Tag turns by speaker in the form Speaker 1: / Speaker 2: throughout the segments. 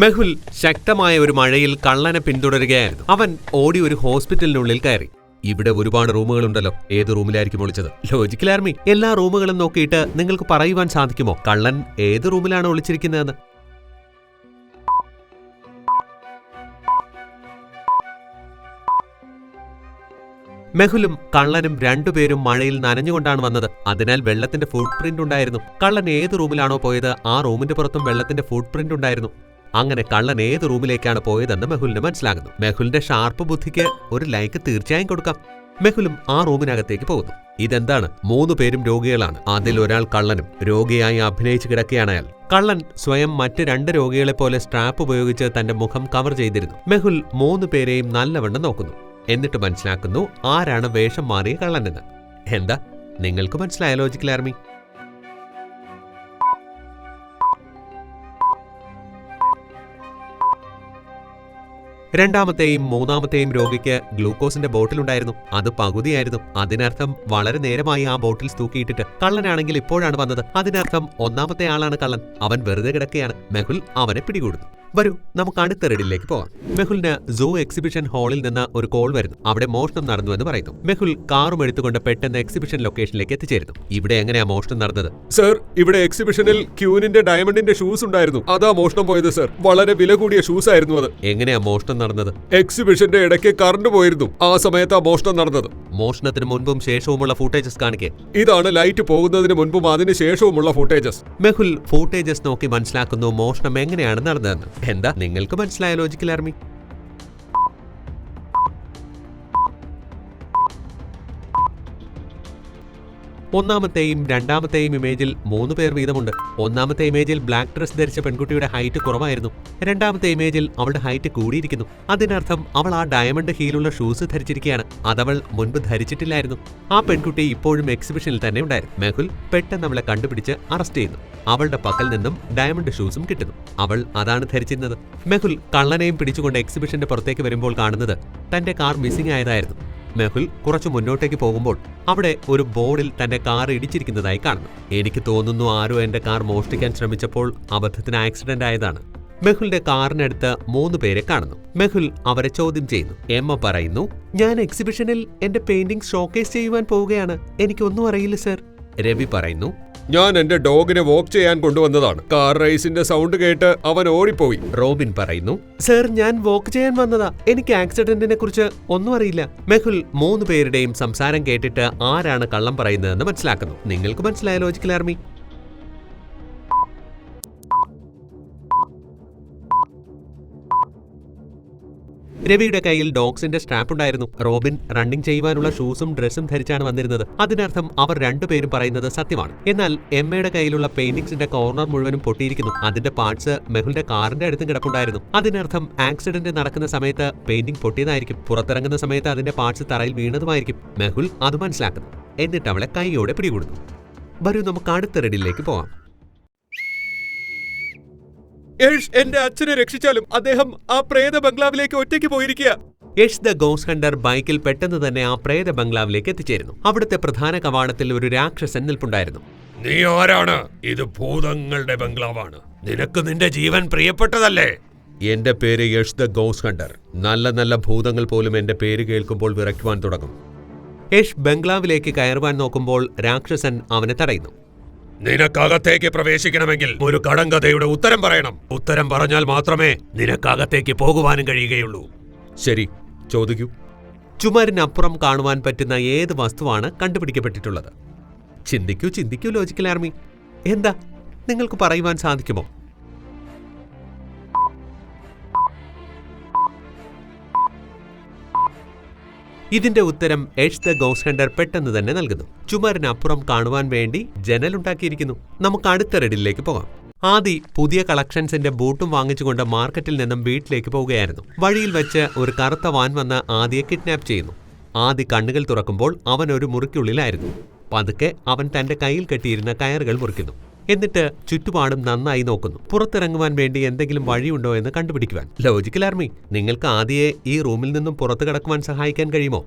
Speaker 1: മെഹുൽ ശക്തമായ ഒരു മഴയിൽ കള്ളനെ പിന്തുടരുകയായിരുന്നു. അവൻ ഓടി ഒരു ഹോസ്പിറ്റലിനുള്ളിൽ കയറി. ഇവിടെ ഒരുപാട് റൂമുകളുണ്ടല്ലോ, ഏത് റൂമിലായിരിക്കും ഒളിച്ചത്? ലോജിക്കൽ ആർമി, എല്ലാ റൂമുകളും നോക്കിയിട്ട് നിങ്ങൾക്ക് പറയുവാൻ സാധിക്കുമോ കള്ളൻ ഏത് റൂമിലാണ് ഒളിച്ചിരിക്കുന്നതെന്ന്? മെഹുലും കള്ളനും രണ്ടുപേരും മഴയിൽ നനഞ്ഞുകൊണ്ടാണ് വന്നത്. അതിനാൽ വെള്ളത്തിന്റെ ഫുട് പ്രിന്റ് ഉണ്ടായിരുന്നു. കള്ളൻ ഏത് റൂമിലാണോ പോയത് ആ റൂമിന്റെ പുറത്തും വെള്ളത്തിന്റെ ഫുട് പ്രിന്റ് ഉണ്ടായിരുന്നു. അങ്ങനെ കള്ളൻ ഏത് റൂമിലേക്കാണ് പോയതെന്ന് മെഹുലിന് മനസ്സിലാകുന്നു. മെഹുലിന്റെ ഷാർപ്പ് ബുദ്ധിക്ക് ഒരു ലൈക്ക് തീർച്ചയായും കൊടുക്കാം. മെഹുലും ആ റൂമിനകത്തേക്ക് പോകുന്നു. ഇതെന്താണ്? 3 പേരും രോഗികളാണ്. അതിൽ ഒരാൾ കള്ളനും. രോഗിയായി അഭിനയിച്ച് കിടക്കുകയാണ് അയാൾ. കള്ളൻ സ്വയം മറ്റ് 2 രോഗികളെ പോലെ സ്ട്രാപ്പ് ഉപയോഗിച്ച് തന്റെ മുഖം കവർ ചെയ്തിരുന്നു. മെഹുൽ 3 പേരെയും നല്ലവണ്ണം നോക്കുന്നു. എന്നിട്ട് മനസ്സിലാക്കുന്നു ആരാണ് വേഷം മാറിയ കള്ളനെന്ന്. എന്താ നിങ്ങൾക്ക് മനസ്സിലായ ലോജിക്കൽ ആർമി? രണ്ടാമത്തെയും 3ാമത്തെയും രോഗിക്ക് ഗ്ലൂക്കോസിന്റെ ബോട്ടിലുണ്ടായിരുന്നു. അത് പകുതിയായിരുന്നു. അതിനർത്ഥം വളരെ നേരമായി ആ ബോട്ടിൽ തൂക്കിയിട്ടിട്ട്. കള്ളനാണെങ്കിൽ ഇപ്പോഴാണ് വന്നത്. അതിനർത്ഥം 1ാമത്തെ ആളാണ് കള്ളൻ. അവൻ വെറുതെ കിടക്കുകയാണ്. മെഹുൽ അവനെ പിടികൂടുന്നു. വരൂ, നമുക്ക് അടുത്ത റെഡിലേക്ക് പോകാം. മെഹുലിന് സൂ എക്സിബിഷൻ ഹാളിൽ നിന്ന് ഒരു കോൾ വരുന്നു. അവിടെ മോഷണം നടന്നുവെന്ന് പറയുന്നു. മെഹുൽ കാറും എടുത്തുകൊണ്ട് പെട്ടെന്ന് എക്സിബിഷൻ ലൊക്കേഷനിലേക്ക് എത്തിച്ചേരുന്നു. ഇവിടെ എങ്ങനെയാ മോഷണം നടന്നത്?
Speaker 2: സർ, ഇവിടെ എക്സിബിഷനിൽ ക്യൂനിന്റെ ഡയമണ്ടിന്റെ ഷൂസ് ഉണ്ടായിരുന്നു. അതാ മോഷണം പോയത് സർ. വളരെ വില കൂടിയ ഷൂസ് ആയിരുന്നു അത്.
Speaker 1: എങ്ങനെയാ മോഷണം നടന്നത്?
Speaker 2: എക്സിബിഷന്റെ ഇടയ്ക്ക് കറണ്ട് പോയിരുന്നു. ആ സമയത്താ മോഷണം നടന്നത്.
Speaker 1: മോഷണത്തിന് മുൻപും ശേഷവുമുള്ള ഫൂട്ടേജസ് കാണിക്കേ.
Speaker 2: ഇതാണ് ലൈറ്റ് പോകുന്നതിന് മുൻപും അതിന് ശേഷവുമുള്ള ഫൂട്ടേജസ്.
Speaker 1: മെഹുൽ ഫൂട്ടേജസ് നോക്കി മനസ്സിലാക്കുന്നു മോഷണം എങ്ങനെയാണ് നടന്നതെന്ന്. എന്താ നിങ്ങൾക്ക് മനസ്സിലായ ലോജിക്കൽ ആർമി? ഒന്നാമത്തെയും 2ാമത്തെയും ഇമേജിൽ 3 പേർ വീതമുണ്ട്. 1ാമത്തെ ഇമേജിൽ ബ്ലാക്ക് ഡ്രസ് ധരിച്ച പെൺകുട്ടിയുടെ ഹൈറ്റ് കുറവായിരുന്നു. 2ാമത്തെ ഇമേജിൽ അവളുടെ ഹൈറ്റ് കൂടിയിരിക്കുന്നു. അതിനർത്ഥം അവൾ ആ ഡയമണ്ട് ഹീലുള്ള ഷൂസ് ധരിച്ചിരിക്കുകയാണ്. അതവൾ മുൻപ് ധരിച്ചിട്ടില്ലായിരുന്നു. ആ പെൺകുട്ടി ഇപ്പോഴും എക്സിബിഷനിൽ തന്നെ ഉണ്ടായിരുന്നു. മെഹുൽ പെട്ടെന്ന് അവളെ കണ്ടുപിടിച്ച് അറസ്റ്റ് ചെയ്യുന്നു. അവളുടെ പക്കൽ നിന്നും ഡയമണ്ട് ഷൂസും കിട്ടുന്നു. അവൾ അതാണ് ധരിച്ചിരുന്നത്. മെഹുൽ കള്ളനെയും പിടിച്ചുകൊണ്ട് എക്സിബിഷന്റെ പുറത്തേക്ക് വരുമ്പോൾ കാണുന്നത് തന്റെ കാർ മിസ്സിംഗ് ആയതായിരുന്നു. മെഹുൽ കുറച്ചു മുന്നോട്ടേക്ക് പോകുമ്പോൾ അവിടെ ഒരു ബോർഡിൽ തന്റെ കാർ ഇടിച്ചിരിക്കുന്നതായി കാണുന്നു. എനിക്ക് തോന്നുന്നു ആരോ എന്റെ കാർ മോഷ്ടിക്കാൻ ശ്രമിച്ചപ്പോൾ അബദ്ധത്തിന് ആക്സിഡന്റ് ആയതാണ്. മെഹുലിന്റെ കാറിനടുത്ത് 3 പേരെ കാണുന്നു. മെഹുൽ അവരെ ചോദ്യം ചെയ്യുന്നു. എമ്മ പറയുന്നു, ഞാൻ എക്സിബിഷനിൽ എന്റെ പെയിന്റിംഗ് ഷോക്കേസ് ചെയ്യുവാൻ പോവുകയാണ്. എനിക്കൊന്നും അറിയില്ല സർ. രവി പറയുന്നു,
Speaker 2: ഞാൻ എന്റെ ഡോഗിനെ വോക്ക് ചെയ്യാൻ കൊണ്ടുവന്നതാണ്. കാർ റേസിന്റെ സൗണ്ട് കേട്ട് അവൻ ഓടിപ്പോയി.
Speaker 1: റോബിൻ പറയുന്നു, സർ ഞാൻ വോക്ക് ചെയ്യാൻ വന്നതാ. എനിക്ക് ആക്സിഡന്റിനെ കുറിച്ച് ഒന്നും അറിയില്ല. മെഹുൽ 3 പേരുടെയും സംസാരം കേട്ടിട്ട് ആരാണ് കള്ളം പറയുന്നതെന്ന് മനസ്സിലാക്കുന്നു. നിങ്ങൾക്ക് മനസ്സിലായ ലോജിക്കൽ ആർമി? രവിയുടെ കയ്യിൽ ഡോഗ്സിന്റെ സ്ട്രാപ്പ് ഉണ്ടായിരുന്നു. റോബിൻ റണ്ണിംഗ് ചെയ്യുവാനുള്ള ഷൂസും ഡ്രസ്സും ധരിച്ചാണ് വന്നിരുന്നത്. അതിനർത്ഥം അവർ 2 പേരും പറയുന്നത് സത്യമാണ്. എന്നാൽ എമ്മയുടെ കയ്യിലുള്ള പെയിന്റിംഗ്സിന്റെ കോർണർ മുഴുവനും പൊട്ടിയിരിക്കുന്നു. അതിന്റെ പാർട്സ് മെഹുലിന്റെ കാറിന്റെ അടുത്തും കിടപ്പുണ്ടായിരുന്നു. അതിനർത്ഥം ആക്സിഡന്റ് നടക്കുന്ന സമയത്ത് പെയിന്റിംഗ് പൊട്ടിയതായിരിക്കും. പുറത്തിറങ്ങുന്ന സമയത്ത് അതിന്റെ പാർട്സ് തറയിൽ വീണതുമായിരിക്കും. മെഹുൽ അത് മനസ്സിലാക്കുന്നു. എന്നിട്ട് അവളെ കൈയോടെ പിടികൂടുന്നു. വരൂ, നമുക്ക് അടുത്ത റെഡിലേക്ക് പോവാം.
Speaker 2: എന്റെ അച്ഛനെ രക്ഷിച്ചാലും അദ്ദേഹം ആ പ്രേത ബംഗ്ലാവിലേക്ക് ഒറ്റയ്ക്ക് പോയിരിക്കുക.
Speaker 1: യഷ് ദ ഗോസ്റ്റ് ഹണ്ടർ ബൈക്കിൽ പെട്ടെന്ന് തന്നെ ആ പ്രേത ബംഗ്ലാവിലേക്ക് എത്തിച്ചേരുന്നു. അവിടുത്തെ പ്രധാന കവാടത്തിൽ ഒരു രാക്ഷസൻ നിൽപ്പുണ്ടായിരുന്നു.
Speaker 2: നീ ആരാണ്? ഇത് ഭൂതങ്ങളുടെ ബംഗ്ലാവാണ്. നിനക്ക് നിന്റെ ജീവൻ പ്രിയപ്പെട്ടതല്ലേ?
Speaker 1: എന്റെ പേര് യഷ് ദ ഗോസ്റ്റ് ഹണ്ടർ. നല്ല നല്ല ഭൂതങ്ങൾ പോലും എന്റെ പേര് കേൾക്കുമ്പോൾ വിറയ്ക്കുവാൻ തുടങ്ങും. യഷ് ബംഗ്ലാവിലേക്ക് കയറുവാൻ നോക്കുമ്പോൾ രാക്ഷസൻ അവനെ തടയുന്നു.
Speaker 2: നിനക്കകത്തേക്ക് പ്രവേശിക്കണമെങ്കിൽ ഒരു കടങ്കഥയുടെ ഉത്തരം പറയണം. ഉത്തരം പറഞ്ഞാൽ മാത്രമേ നിനക്കകത്തേക്ക് പോകുവാനും കഴിയുകയുള്ളൂ.
Speaker 1: ശരി, ചോദിക്കൂ. ചുമരിനപ്പുറം കാണുവാൻ പറ്റുന്ന ഏത് വസ്തുവാണ് കണ്ടുപിടിക്കപ്പെട്ടിട്ടുള്ളത്? ചിന്തിക്കൂ ചിന്തിക്കൂ ലോജിക്കൽ ആർമി. എന്താ നിങ്ങൾക്ക് പറയുവാൻ സാധിക്കുമോ? ഇതിന്റെ ഉത്തരം യഷ് ദ ഗോസ്റ്റ് ഹണ്ടർ പെട്ടെന്ന് തന്നെ നൽകുന്നു. ചുമരിനപ്പുറം കാണുവാൻ വേണ്ടി ജനലുണ്ടാക്കിയിരിക്കുന്നു. നമുക്ക് അടുത്ത റെഡിലേക്ക് പോകാം. ആദി പുതിയ കളക്ഷൻസിന്റെ ബൂട്ടും വാങ്ങിച്ചുകൊണ്ട് മാർക്കറ്റിൽ നിന്നും വീട്ടിലേക്ക് പോവുകയായിരുന്നു. വഴിയിൽ വെച്ച് ഒരു കറുത്ത വാൻ വന്ന് ആദിയെ കിഡ്നാപ്പ് ചെയ്യുന്നു. ആദി കണ്ണുകൾ തുറക്കുമ്പോൾ അവൻ ഒരു മുറിക്കുള്ളിലായിരുന്നു. പതുക്കെ അവൻ തന്റെ കയ്യിൽ കെട്ടിയിരുന്ന കയറുകൾ മുറിക്കുന്നു. എന്നിട്ട് ചുറ്റുപാടും നന്നായി നോക്കുന്നു. പുറത്തിറങ്ങുവാൻ വേണ്ടി എന്തെങ്കിലും വഴിയുണ്ടോ എന്ന് കണ്ടുപിടിക്കുവാൻ. ലോജിക്കൽ ആർമി, നിങ്ങൾക്ക് ആദിയെ ഈ റൂമിൽ നിന്നും പുറത്തു കടക്കുവാൻ സഹായിക്കാൻ കഴിയുമോ?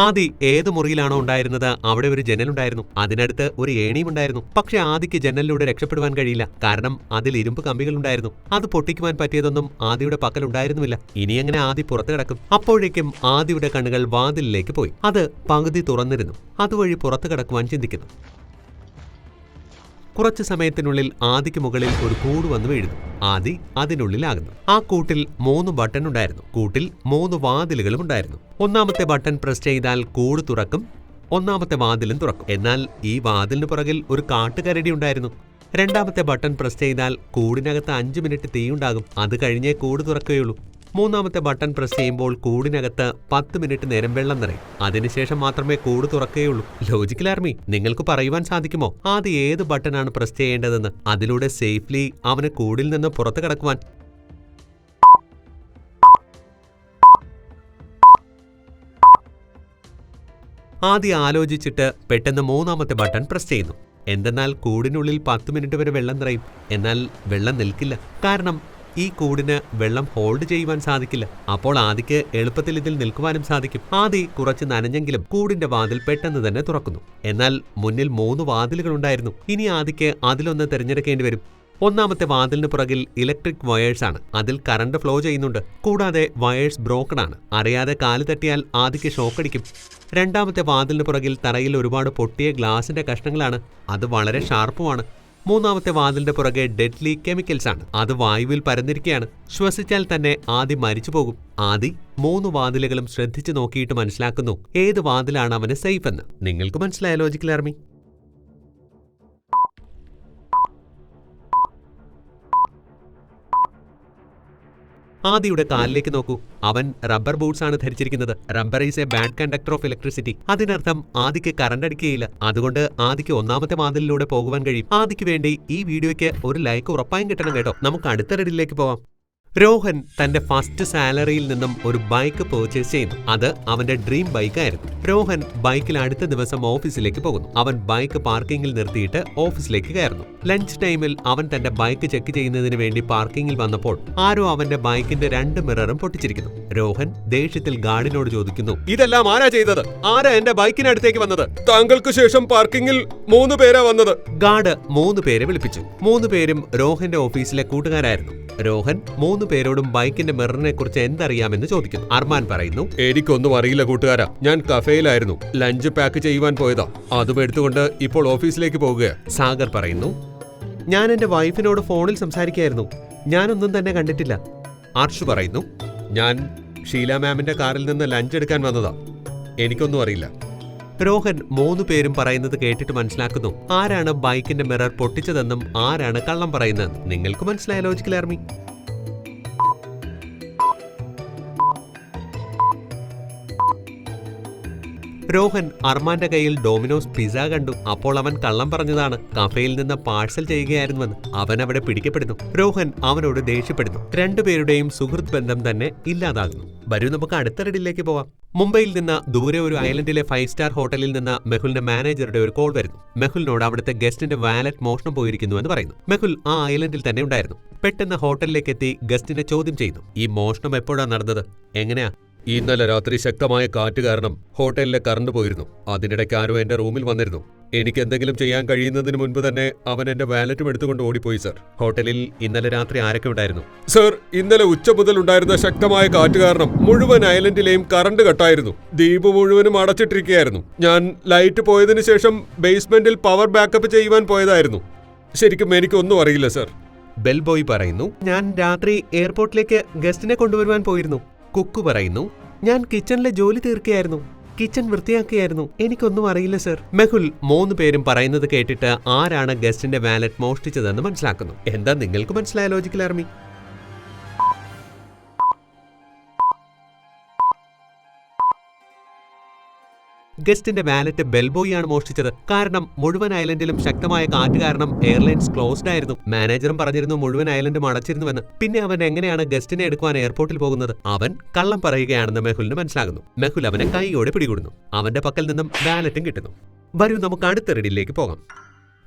Speaker 1: ആദി ഏത് മുറിയിലാണോ ഉണ്ടായിരുന്നത് അവിടെ ഒരു ജനലുണ്ടായിരുന്നു. അതിനടുത്ത് ഒരു ഏണിയും ഉണ്ടായിരുന്നു. പക്ഷെ ആദിക്ക് ജനലിലൂടെ രക്ഷപ്പെടുവാൻ കഴിയില്ല. കാരണം അതിൽ ഇരുമ്പ് കമ്പികൾ ഉണ്ടായിരുന്നു. അത് പൊട്ടിക്കുവാൻ പറ്റിയതൊന്നും ആദിയുടെ പക്കൽ ഉണ്ടായിരുന്നില്ല. ഇനി എങ്ങനെ ആദി പുറത്തു കിടക്കും? അപ്പോഴേക്കും ആദിയുടെ കണ്ണുകൾ വാതിലിലേക്ക് പോയി. അത് പകുതി തുറന്നിരുന്നു. അതുവഴി പുറത്തു കിടക്കുവാൻ ചിന്തിക്കുന്നു. കുറച്ചു സമയത്തിനുള്ളിൽ ആദിക്ക് മുകളിൽ ഒരു കൂട് വന്നു വീഴുന്നു. ആദി അതിനുള്ളിലാകുന്നു. ആ കൂട്ടിൽ 3 ബട്ടൺ ഉണ്ടായിരുന്നു. കൂട്ടിൽ 3 വാതിലുകളും ഉണ്ടായിരുന്നു. ഒന്നാമത്തെ ബട്ടൺ പ്രസ് ചെയ്താൽ കൂട് തുറക്കും. ഒന്നാമത്തെ വാതിലും തുറക്കും. എന്നാൽ ഈ വാതിലിന് പുറകിൽ ഒരു കാട്ടുകരടി ഉണ്ടായിരുന്നു. രണ്ടാമത്തെ ബട്ടൺ പ്രസ് ചെയ്താൽ കൂടിനകത്ത് 5 മിനിറ്റ് തീയുണ്ടാകും. അത് കഴിഞ്ഞേ കൂട് തുറക്കുകയുള്ളൂ. മൂന്നാമത്തെ ബട്ടൺ പ്രസ് ചെയ്യുമ്പോൾ കൂടിനകത്ത് 10 മിനിറ്റ് നേരം വെള്ളം നിറയും. അതിനുശേഷം മാത്രമേ കൂട് തുറക്കുകയുള്ളൂ. ലോജിക്കൽ ആർമി, നിങ്ങൾക്ക് പറയുവാൻ സാധിക്കുമോ ആദ്യം ഏത് ബട്ടണാണ് പ്രസ് ചെയ്യേണ്ടതെന്ന്? അതിലൂടെ സേഫ്ലി അവന് കൂടിൽ നിന്ന് പുറത്തു കടക്കുവാൻ. ആദ്യം ആലോചിച്ചിട്ട് പെട്ടെന്ന് മൂന്നാമത്തെ ബട്ടൺ പ്രസ് ചെയ്യുന്നു. എന്തെന്നാൽ കൂടിനുള്ളിൽ 10 മിനിറ്റ് വരെ വെള്ളം നിറയും. എന്നാൽ വെള്ളം നിൽക്കില്ല. കാരണം ഈ കൂടിന് വെള്ളം ഹോൾഡ് ചെയ്യുവാൻ സാധിക്കില്ല. അപ്പോൾ ആദിക്ക് എളുപ്പത്തിൽ ഇതിൽ നിൽക്കുവാനും സാധിക്കും. ആദി കുറച്ച് നനഞ്ഞെങ്കിലും കൂടിന്റെ വാതിൽ പെട്ടെന്ന് തന്നെ തുറക്കുന്നു. എന്നാൽ മുന്നിൽ 3 വാതിലുകൾ ഉണ്ടായിരുന്നു. ഇനി ആദിക്ക് അതിലൊന്ന് തിരഞ്ഞെടുക്കേണ്ടി വരും. ഒന്നാമത്തെ വാതിലിന് പുറകിൽ ഇലക്ട്രിക് വയേഴ്സ് ആണ്. അതിൽ കറണ്ട് ഫ്ലോ ചെയ്യുന്നുണ്ട്. കൂടാതെ വയേഴ്സ് ബ്രോക്കൺ ആണ്. അറിയാതെ കാല് തട്ടിയാൽ ആദിക്ക് ഷോക്കടിക്കും. രണ്ടാമത്തെ വാതിലിന് പുറകിൽ തറയിൽ ഒരുപാട് പൊട്ടിയ ഗ്ലാസിന്റെ കഷ്ണങ്ങളാണ്. അത് വളരെ ഷാർപ്പുമാണ്. മൂന്നാമത്തെ വാതിലിന്റെ പുറകെ ഡെഡ്ലി കെമിക്കൽസ് ആണ്. അത് വായുവിൽ പരന്നിരിക്കുകയാണ്. ശ്വസിച്ചാൽ തന്നെ ആദി മരിച്ചു പോകും. ആദി 3 വാതിലുകളും ശ്രദ്ധിച്ചു നോക്കിയിട്ട് മനസ്സിലാക്കുന്നു ഏത് വാതിലാണ് അവന് സേഫ് എന്ന്. നിങ്ങൾക്ക് മനസ്സിലായ ലോജിക്കൽ ആർമി? ആദിയുടെ കാലിലേക്ക് നോക്കൂ. അവൻ റബ്ബർ ബൂട്ട്സ് ആണ് ധരിച്ചിരിക്കുന്നത്. Rubber is a bad conductor of electricity. അതിനർത്ഥം ആദിക്ക് കറണ്ട് അടിക്കുകയില്ല. അതുകൊണ്ട് ആദിക്ക് ഒന്നാമത്തെ വാതിലിലൂടെ പോകുവാൻ കഴിയും. ആദിക്ക് വേണ്ടി ഈ വീഡിയോയ്ക്ക് ഒരു ലൈക്ക് ഉറപ്പായും കിട്ടണം കേട്ടോ. നമുക്ക് അടുത്ത റെഡിലേക്ക് പോവാം. രോഹൻ തന്റെ ഫസ്റ്റ് സാലറിയിൽ നിന്നും ഒരു ബൈക്ക് പർച്ചേസ് ചെയ്യുന്നു. അത് അവന്റെ ഡ്രീം ബൈക്കായിരുന്നു. രോഹൻ ബൈക്കിൽ അടുത്ത ദിവസം ഓഫീസിലേക്ക് പോകുന്നു. അവൻ ബൈക്ക് പാർക്കിങ്ങിൽ നിർത്തിയിട്ട് ഓഫീസിലേക്ക് കയറുന്നു. ലഞ്ച് ടൈമിൽ അവൻ തന്റെ ബൈക്ക് ചെക്ക് ചെയ്യുന്നതിന് വേണ്ടി പാർക്കിങ്ങിൽ വന്നപ്പോൾ ആരോ അവന്റെ ബൈക്കിന്റെ 2 മിററും പൊട്ടിച്ചിരിക്കുന്നു. രോഹൻ ദേഷ്യത്തിൽ ഗാർഡിനോട് ചോദിക്കുന്നു,
Speaker 2: ഇതെല്ലാം ആരാ ചെയ്തത്? ആരാ എന്റെ ബൈക്കിനടുത്തേക്ക് വന്നത്? താങ്കൾക്ക് ശേഷം പാർക്കിങ്ങിൽ 3 പേരാ വന്നത്.
Speaker 1: ഗാർഡ് 3 പേരെ വിളിപ്പിച്ചു. 3 പേരും രോഹന്റെ ഓഫീസിലെ കൂട്ടുകാരായിരുന്നു. രോഹൻ 3 പേരോടും ബൈക്കിന്റെ മിററിനെ കുറിച്ച് എന്തറിയാമെന്ന് ചോദിക്കുന്നു. അർമാൻ പറയുന്നു,
Speaker 2: എനിക്കൊന്നും അറിയില്ല കൂട്ടുകാരാ. ഞാൻ കഫേയിലായിരുന്നു. ലഞ്ച് പാക്ക് ചെയ്യുവാൻ പോയതാ. അതും എടുത്തുകൊണ്ട് ഇപ്പോൾ ഓഫീസിലേക്ക് പോകുക.
Speaker 1: സാഗർ പറയുന്നു, ഞാൻ എന്റെ വൈഫിനോട് ഫോണിൽ സംസാരിക്കായിരുന്നു. ഞാനൊന്നും തന്നെ കണ്ടിട്ടില്ല.
Speaker 2: അർഷ് പറയുന്നു, ഞാൻ ഷീല മാമിന്റെ കാറിൽ നിന്ന് ലഞ്ച് എടുക്കാൻ വന്നതാ. എനിക്കൊന്നും അറിയില്ല.
Speaker 1: രോഹൻ 3 പേരും പറയുന്നത് കേട്ടിട്ട് മനസ്സിലാക്കുന്നു ആരാണ് ബൈക്കിന്റെ മിറർ പൊട്ടിച്ചതെന്നും ആരാണ് കള്ളം പറയുന്നതെന്നും. നിങ്ങൾക്ക് മനസ്സിലായ ലോജിക്കൽ ആർമി? രോഹൻ അർമാന്റെ കയ്യിൽ ഡോമിനോസ് പിസ്സ കണ്ടു. അപ്പോൾ അവൻ കള്ളം പറഞ്ഞതാണ്. കഫേയിൽ നിന്ന് പാഴ്സൽ ചെയ്യുകയായിരുന്നുവെന്ന്. അവൻ അവിടെ പിടിക്കപ്പെടുന്നു. രോഹൻ അവനോട് ദേഷ്യപ്പെടുന്നു. 2 പേരുടെയും സുഹൃത്ത് ബന്ധം തന്നെ ഇല്ലാതാകുന്നു. വരൂ നമുക്ക് അടുത്ത റെഡിലേക്ക് പോവാം. മുംബൈയിൽ നിന്ന് ദൂരെ ഒരു ഐലൻഡിലെ 5 സ്റ്റാർ ഹോട്ടലിൽ നിന്ന് മെഹുലിന്റെ മാനേജറുടെ ഒരു കോൾ വരുന്നു. മെഹുലിനോട് അവിടുത്തെ ഗസ്റ്റിന്റെ വാലറ്റ് മോഷണം പോയിരിക്കുന്നു എന്ന് പറയുന്നു. മെഹുൽ ആ ഐലൻഡിൽ തന്നെ ഉണ്ടായിരുന്നു. പെട്ടെന്ന് ഹോട്ടലിലേക്ക് എത്തി ഗസ്റ്റിനെ ചോദ്യം ചെയ്യുന്നു. ഈ മോഷണം എപ്പോഴാണ് നടന്നത്? എങ്ങനെയാ?
Speaker 2: ഇന്നലെ രാത്രി ശക്തമായ കാറ്റ് കാരണം ഹോട്ടലിലെ കറണ്ട് പോയിരുന്നു. അതിനിടയ്ക്ക് ആരോ എന്റെ റൂമിൽ വന്നിരുന്നു. എനിക്ക് എന്തെങ്കിലും ചെയ്യാൻ കഴിയുന്നതിന് മുൻപ് തന്നെ അവൻ എന്റെ വാലറ്റും എടുത്തുകൊണ്ട് ഓടിപ്പോയി സർ.
Speaker 1: ഹോട്ടലിൽ ഇന്നലെ രാത്രി ആരൊക്കെ ഉണ്ടായിരുന്നു?
Speaker 2: സർ, ഇന്നലെ ഉച്ച മുതൽ ഉണ്ടായിരുന്ന ശക്തമായ കാറ്റ് കാരണം മുഴുവൻ ഐലൻഡിലെയും കറണ്ട് കട്ടായിരുന്നു. ദ്വീപ് മുഴുവനും അടച്ചിട്ടിരിക്കുകയായിരുന്നു. ഞാൻ ലൈറ്റ് പോയതിനു ശേഷം ബേസ്മെന്റിൽ പവർ ബാക്കപ്പ് ചെയ്യുവാൻ പോയതായിരുന്നു. ശരിക്കും എനിക്കൊന്നും അറിയില്ല സർ.
Speaker 1: ബെൽബോയ് പറയുന്നു, ഞാൻ രാത്രി എയർപോർട്ടിലേക്ക് ഗസ്റ്റിനെ കൊണ്ടുവരുവാൻ പോയിരുന്നു. കുക്കു പറയുന്നു, ഞാൻ കിച്ചണിലെ ജോലി തീർക്കുകയായിരുന്നു. കിച്ചൺ വൃത്തിയാക്കുകയായിരുന്നു. എനിക്കൊന്നും അറിയില്ല സർ. മെഹുൽ 3 പേരും പറയുന്നത് കേട്ടിട്ട് ആരാണ് ഗസ്റ്റിന്റെ വാലറ്റ് മോഷ്ടിച്ചതെന്ന് മനസ്സിലാക്കുന്നു. എന്താ നിങ്ങൾക്ക് മനസ്സിലായ ലോജിക്കൽ ആർമി? ഗസ്റ്റിന്റെ വാലറ്റ് ബെൽബോയാണ് മോഷ്ടിച്ചത്. കാരണം മുഴുവൻ ഐലൻഡിലും ശക്തമായ കാറ്റ് കാരണം എയർലൈൻസ് ക്ലോസ്ഡ് ആയിരുന്നു. മാനേജറും പറഞ്ഞിരുന്നു മുഴുവൻ ഐലൻഡും അടച്ചിരുന്നുവെന്ന്. പിന്നെ അവൻ എങ്ങനെയാണ് ഗസ്റ്റിനെ എടുക്കുവാൻ എയർപോർട്ടിൽ പോകുന്നത്? അവൻ കള്ളം പറയുകയാണെന്ന് മെഹുലിന് മനസ്സിലാകുന്നു. മെഹുൽ അവനെ കൈയോടെ പിടികൂടുന്നു. അവന്റെ പക്കൽ നിന്നും വാലറ്റും കിട്ടുന്നു. വരൂ നമുക്ക് അടുത്ത റെഡിയിലേക്ക് പോകാം.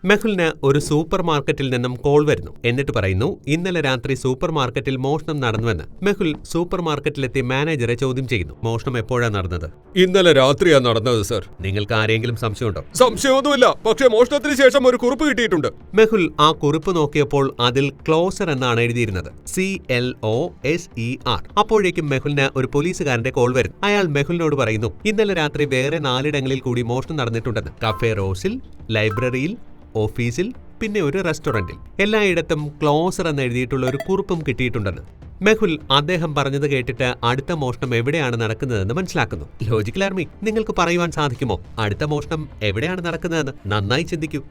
Speaker 1: മെഹുലിന് ഒരു സൂപ്പർ മാർക്കറ്റിൽ നിന്നും കോൾ വരുന്നു. എന്നിട്ട് പറയുന്നു ഇന്നലെ രാത്രി സൂപ്പർ മാർക്കറ്റിൽ മോഷണം നടന്നുവെന്ന്. മെഹുൽ സൂപ്പർ മാർക്കറ്റിലെത്തി മാനേജറെ ചോദ്യം ചെയ്യുന്നു. മോഷണം എപ്പോഴാണ് നടന്നത്?
Speaker 2: ഇന്നലെ രാത്രിയാ നടന്നത് സർ.
Speaker 1: നിങ്ങൾക്ക് ആരെങ്കിലും സംശയമുണ്ടോ?
Speaker 2: സംശയമൊന്നുമില്ല, പക്ഷേ മോഷണത്തിന് ശേഷം ഒരു കുറിപ്പ് കിട്ടിയിട്ടുണ്ട്.
Speaker 1: മെഹുൽ ആ കുറിപ്പ് നോക്കിയപ്പോൾ അതിൽ ക്ലോസർ എന്നാണ് എഴുതിയിരുന്നത്. CLOSER. അപ്പോഴേക്കും മെഹുലിന് ഒരു പോലീസുകാരന്റെ കോൾ വരുന്നു. അയാൾ മെഹുലിനോട് പറയുന്നു ഇന്നലെ രാത്രി വേറെ 4 ഇടങ്ങളിൽ കൂടി മോഷണം നടന്നിട്ടുണ്ടെന്ന്. കഫേ റോസിൽ, ലൈബ്രറിയിൽ, ഓഫീസിൽ, പിന്നെ ഒരു റെസ്റ്റോറന്റിൽ. എല്ലായിടത്തും ക്ലോസർ എന്ന് എഴുതിയിട്ടുള്ള ഒരു കുറിപ്പും കിട്ടിയിട്ടുണ്ടെന്ന്. മെഹുൽ അദ്ദേഹം പറഞ്ഞത് കേട്ടിട്ട് അടുത്ത മോഷണം എവിടെയാണ് നടക്കുന്നതെന്ന് മനസ്സിലാക്കുന്നു. ലോജിക്കൽ ആർമി, നിങ്ങൾക്ക് പറയുവാൻ സാധിക്കുമോ അടുത്ത മോഷണം എവിടെയാണ് നടക്കുന്നതെന്ന്? നന്നായി ചിന്തിക്കൂ.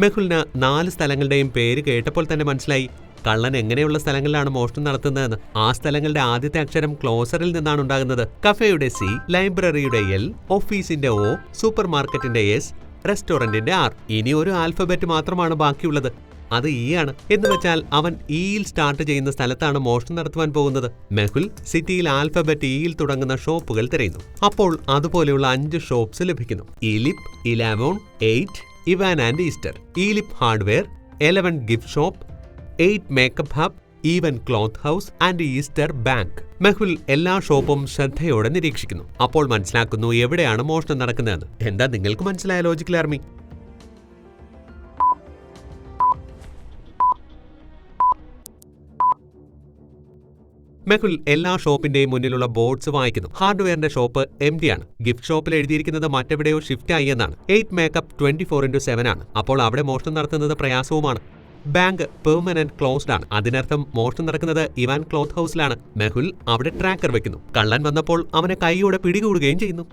Speaker 1: മെഹുലിന് 4 സ്ഥലങ്ങളുടെയും പേര് കേട്ടപ്പോൾ തന്നെ മനസ്സിലായി കള്ളൻ എങ്ങനെയുള്ള സ്ഥലങ്ങളിലാണ് മോഷണം നടത്തുന്നതെന്ന്. ആ സ്ഥലങ്ങളുടെ ആദ്യത്തെ അക്ഷരം ക്ലോസറിൽ നിന്നാണ് ഉണ്ടാകുന്നത്. കഫേയുടെ C, ലൈബ്രറിയുടെ L, ഓഫീസിന്റെ O, സൂപ്പർ മാർക്കറ്റിന്റെ S, റെസ്റ്റോറന്റിന്റെ R. ഇനി ഒരു ആൽഫബറ്റ് മാത്രമാണ് ബാക്കിയുള്ളത്. അത് E ആണ്. എന്ന് വെച്ചാൽ അവൻ ഇയിൽ സ്റ്റാർട്ട് ചെയ്യുന്ന സ്ഥലത്താണ് മോഷണം നടത്തുവാൻ പോകുന്നത്. മെഹുൽ സിറ്റിയിൽ ആൽഫബറ്റ് ഇയിൽ തുടങ്ങുന്ന ഷോപ്പുകൾ തിരയുന്നു. അപ്പോൾ അതുപോലെയുള്ള 5 ഷോപ്സ് ലഭിക്കുന്നു. ഈലിപ്പ്, ഇലാവോൺ, 8 ഇവാൻ ആൻഡ് ഈസ്റ്റർ, ഈലിപ്പ് hardware, 11 gift shop, 8 makeup hub, Evan cloth house and Easter bank. Mehul എല്ലാ ഷോപ്പും ശ്രദ്ധയോടെ നിരീക്ഷിക്കുന്നു. അപ്പോൾ മനസ്സിലാക്കുന്നു എവിടെയാണ് മോഷണം നടക്കുന്നതെന്ന്. എന്താ നിങ്ങൾക്ക് മനസ്സിലായ ലോജിക്കൽ ആർമി? മെഹുൽ എല്ലാ ഷോപ്പിന്റെയും മുന്നിലുള്ള ബോർഡ്സ് വായിക്കുന്നു. ഹാർഡ്വെയറിന്റെ ഷോപ്പ് എംപ്റ്റി ആണ്. ഗിഫ്റ്റ് ഷോപ്പിൽ എഴുതിയിരിക്കുന്നത് മറ്റെവിടെയോ ഷിഫ്റ്റ് ആയി എന്നാണ്. 8 മേക്കപ്പ് 24/7 ആണ്. അപ്പോൾ അവിടെ മോഷണം നടത്തുന്നത് പ്രയാസവുമാണ്. ബാങ്ക് പെർമനന്റ് ക്ലോസ്ഡ് ആണ്. അതിനർത്ഥം മോഷണം നടക്കുന്നത് ഇവാൻ ക്ലോത്ത് ഹൗസിലാണ്. മെഹുൽ അവിടെ ട്രാക്കർ വെക്കുന്നു. കള്ളൻ വന്നപ്പോൾ അവനെ കൈയോടെ പിടികൂടുകയും ചെയ്യുന്നു.